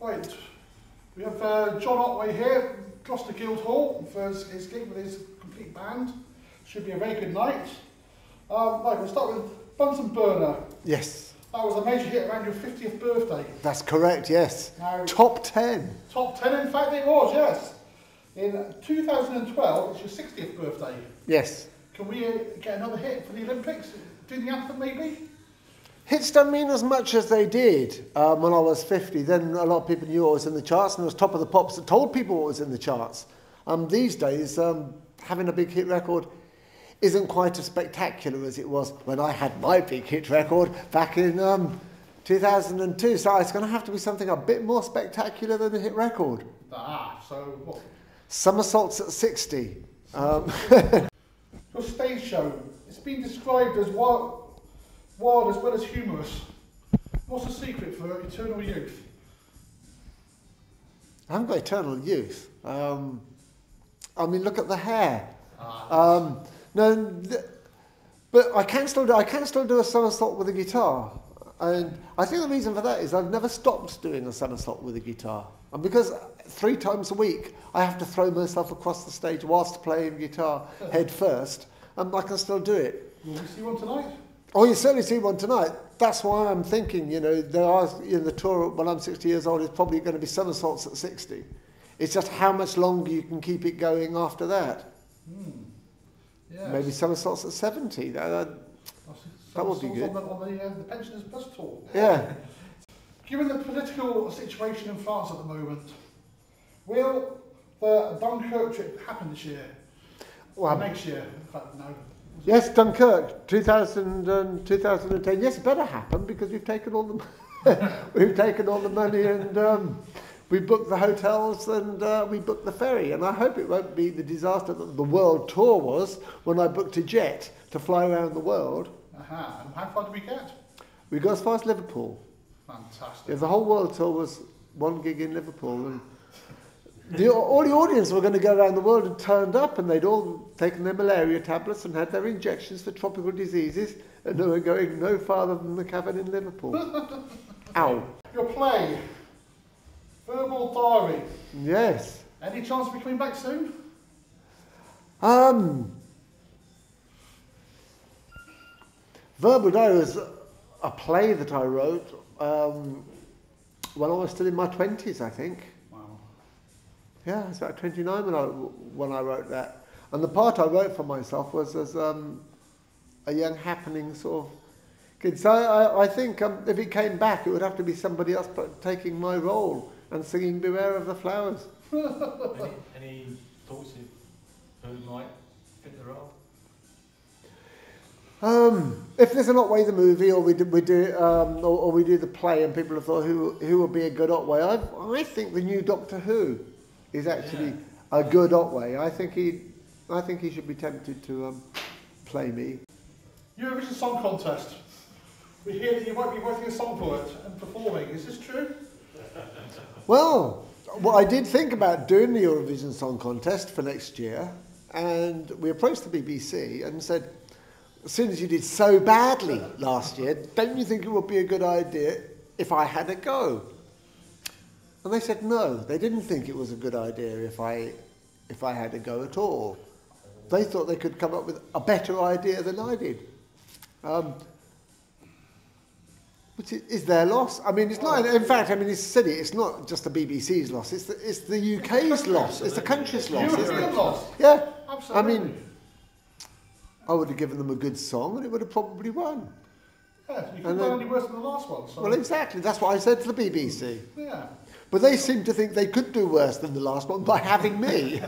Right, we have John Otway here, Gloucester Guildhall, for his gig with his complete band. Should be a very good night. Right, we'll start with Bunsen Burner. Yes. That was a major hit around your 50th birthday. That's correct, yes. Now, top 10. Top 10, in fact it was, yes. In 2012, it's your 60th birthday. Yes. Can we get another hit for the Olympics? Do the anthem maybe? Hits don't mean as much as they did when I was 50. Then a lot of people knew what was in the charts, and it was Top of the Pops that told people what was in the charts. These days, having a big hit record isn't quite as spectacular as it was when I had my big hit record back in 2002. So it's going to have to be something a bit more spectacular than a hit record. Ah, so what? Somersaults at 60. Your stage show, it's been described as wild as well as humorous. What's the secret for eternal youth? I haven't got eternal youth. I mean, look at the hair. But I can still do a somersault with a guitar, and I think the reason for that is I've never stopped doing a somersault with a guitar, and because 3 times a week I have to throw myself across the stage whilst playing guitar head first, and I can still do it. Will we see one tonight? Oh, you certainly see one tonight. That's why I'm thinking, you know, there are in the tour when I'm 60 years old, it's probably going to be somersaults at 60. It's just how much longer you can keep it going after that. Yes. Maybe somersaults at 70. That would be good. On the pensioners' bus tour. Yeah. Given the political situation in France at the moment, will the Dunkirk trip happen this year? Well, next year, in fact, no. Yes, Dunkirk, 2010. Yes, it better happen because we've taken all the money and we booked the hotels and we booked the ferry. And I hope it won't be the disaster that the world tour was when I booked a jet to fly around the world. And how far did we get? We got as far as Liverpool. Fantastic. Yeah, the whole world tour was one gig in Liverpool, and all the audience were going to go around the world and turned up, and they'd all taken their malaria tablets and had their injections for tropical diseases, and they were going no farther than the cabin in Liverpool. Ow. Your play, Verbal Diary. Yes. Any chance of it coming back soon? Verbal Diary was a play that I wrote when I was still in my 20s, I think. Yeah, I was about 29 when I wrote that. And the part I wrote for myself was as a young happening sort of kid. So I think if it came back, it would have to be somebody else taking my role and singing Beware of the Flowers. Any thoughts of who might fit the role? If there's an Otway the movie, or we do the play, and people have thought who would be a good Otway, I think the new Doctor Who is actually a good Otway. I think he should be tempted to play me. Eurovision Song Contest. We hear that you might be writing a song for it and performing. Is this true? Well, I did think about doing the Eurovision Song Contest for next year, and we approached the BBC and said, as soon as you did so badly last year, don't you think it would be a good idea if I had a go? And they said no, they didn't think it was a good idea if I had a go at all. They thought they could come up with a better idea than I did. Which is their loss. I mean, it's not, in fact, I mean, it's silly, it's not just the BBC's loss, it's the UK's loss, it's the country's loss, isn't it? Yeah, absolutely. I mean, I would have given them a good song and it would have probably won. Yeah, you couldn't do any worse than the last one. So. Well, exactly, that's what I said to the BBC. Yeah. But they seem to think they could do worse than the last one by having me.